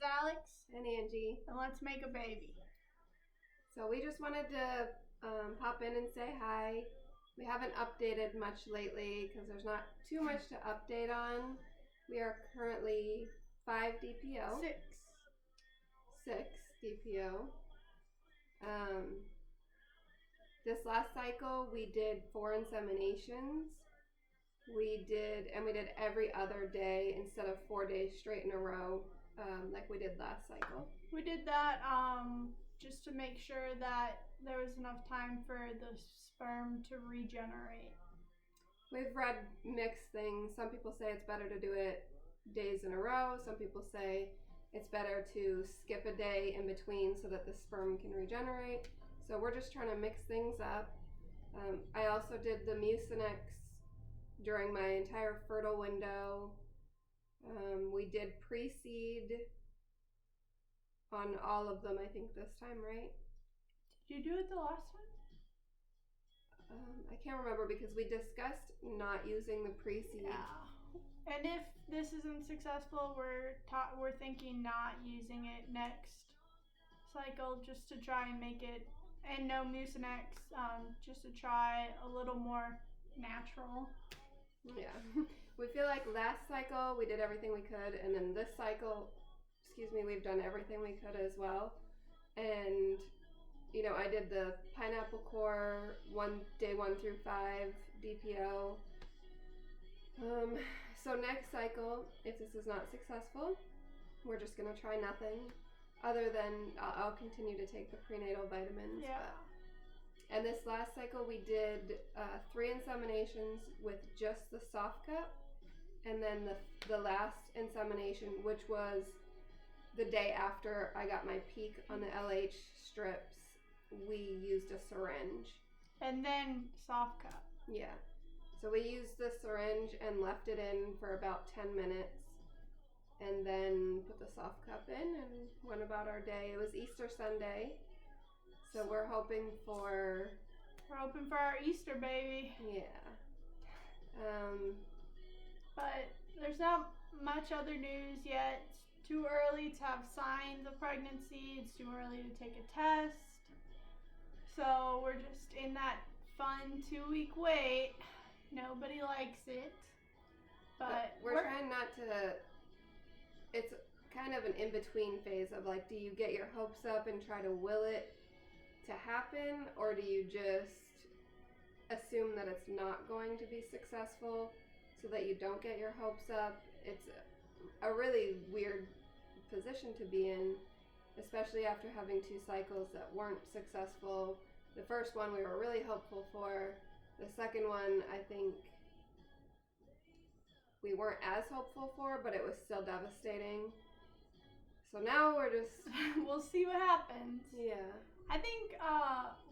Alex. And Angie. And let's make a baby. So we just wanted to pop in and say hi. We haven't updated much lately because there's not too much to update on. We are currently 5 DPO. 6 DPO. This last cycle we did 4 inseminations. We did every other day instead of 4 days straight in a row, like we did last cycle. We did that just to make sure that there was enough time for the sperm to regenerate. We've read mixed things. Some people say it's better to do it days in a row. Some people say it's better to skip a day in between so that the sperm can regenerate. So we're just trying to mix things up. I also did the Mucinex during my entire fertile window. We did pre-seed on all of them, I think, this time, right? Did you do it the last time? I can't remember because we discussed not using the pre-seed. Yeah. And if this isn't successful, we're thinking not using it next cycle just to try and make it, and no Mucinex, just to try a little more natural. Yeah. We feel like last cycle we did everything we could, and then this cycle, we've done everything we could as well. And I did the pineapple core day 1 through 5 DPO. So next cycle, if this is not successful, we're just gonna try nothing other than I'll continue to take the prenatal vitamins. Yeah. And this last cycle we did 3 inseminations with just the soft cup, and then the last insemination, which was the day after I got my peak on the LH strips, we used a syringe. And then soft cup. Yeah. So we used the syringe and left it in for about 10 minutes and then put the soft cup in and went about our day. It was Easter Sunday. So we're hoping for our Easter baby. Yeah. But there's not much other news yet. It's too early to have signs of pregnancy. It's too early to take a test. So we're just in that fun 2-week wait. Nobody likes it. But we're trying not to, it's kind of an in-between phase of like, do you get your hopes up and try to will it to happen, or do you just assume that it's not going to be successful so that you don't get your hopes up? It's a really weird position to be in, especially after having 2 cycles that weren't successful. The first one we were really hopeful for. The second one, I think we weren't as hopeful for, but it was still devastating. So now we're just... we'll see what happens. Yeah. I think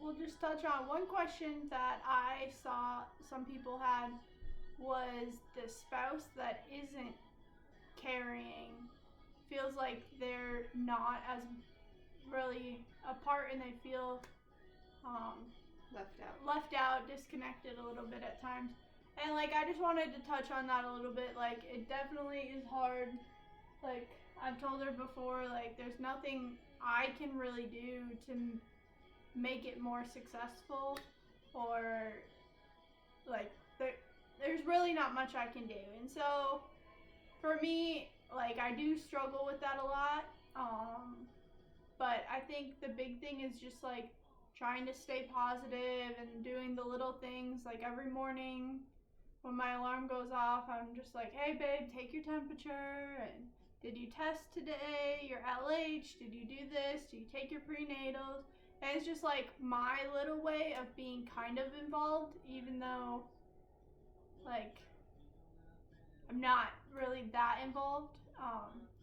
we'll just touch on one question that I saw some people had was the spouse that isn't carrying feels like they're not as really apart, and they feel left out, disconnected a little bit at times. And like, I just wanted to touch on that a little bit. Like, it definitely is hard. Like, I've told her before, like, there's nothing I can really do to make it more successful, or like, there's really not much I can do. And so for me, like, I do struggle with that a lot. But I think the big thing is just like trying to stay positive and doing the little things. Like, every morning when my alarm goes off, I'm just like, hey babe, take your temperature, and did you test today, your LH, did you do this, did you take your prenatals? And it's just like my little way of being kind of involved, even though like I'm not really that involved.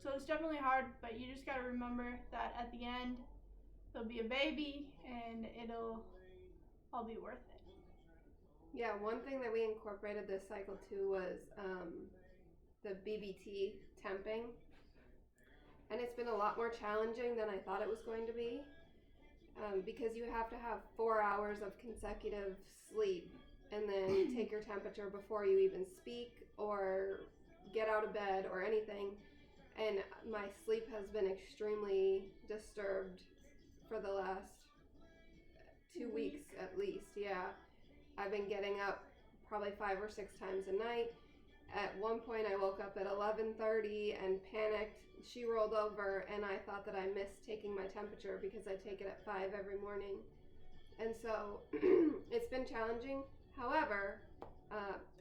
So it's definitely hard, but you just gotta remember that at the end there'll be a baby and it'll all be worth it. Yeah, one thing that we incorporated this cycle too was the BBT temping. And it's been a lot more challenging than I thought it was going to be, because you have to have 4 hours of consecutive sleep and then take your temperature before you even speak or get out of bed or anything. and my sleep has been extremely disturbed for the last 2 weeks at least. Yeah, I've been getting up probably 5 or 6 times a night. At one point I woke up at 11:30 and panicked. She rolled over and I thought that I missed taking my temperature because I take it at 5 every morning. And so it's been challenging. However,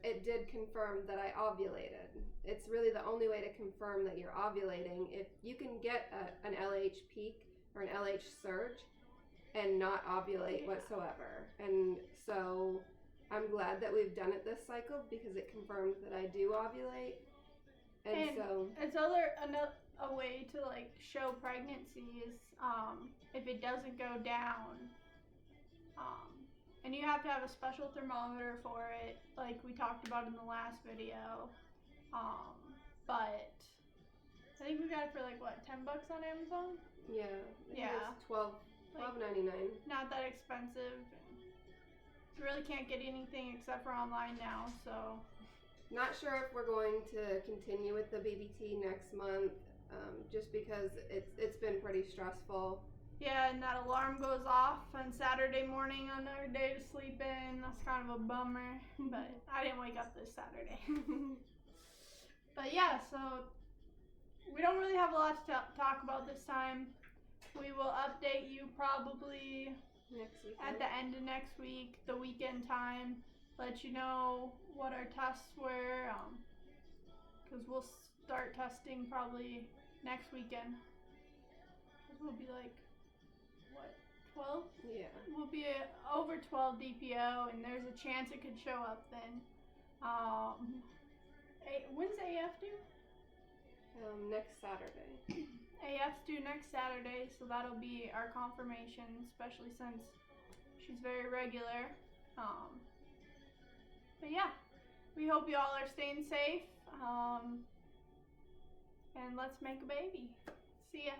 it did confirm that I ovulated. It's really the only way to confirm that you're ovulating. If you can get an LH peak or an LH surge and not ovulate whatsoever. And so I'm glad that we've done it this cycle because it confirmed that I do ovulate. And so it's a way to like show pregnancy is if it doesn't go down. And you have to have a special thermometer for it, like we talked about in the last video. But I think we got it for like what, $10 on Amazon? Yeah. It's $12.99. Not that expensive. You really can't get anything except for online now, so. Not sure if we're going to continue with the BBT next month, just because it's been pretty stressful. Yeah, and that alarm goes off on Saturday morning on our day to sleep in. That's kind of a bummer, but I didn't wake up this Saturday. But yeah, so we don't really have a lot to talk about this time. We will update you probably Next week. At the end of next week, the weekend time, let you know what our tests were, because we'll start testing probably next weekend. Because we'll be like, what, 12? Yeah. We'll be over 12 DPO, and there's a chance it could show up then. When's AF due? Next Saturday. AF's due next Saturday, so that'll be our confirmation, especially since she's very regular. But yeah, we hope you all are staying safe. And let's make a baby. See ya.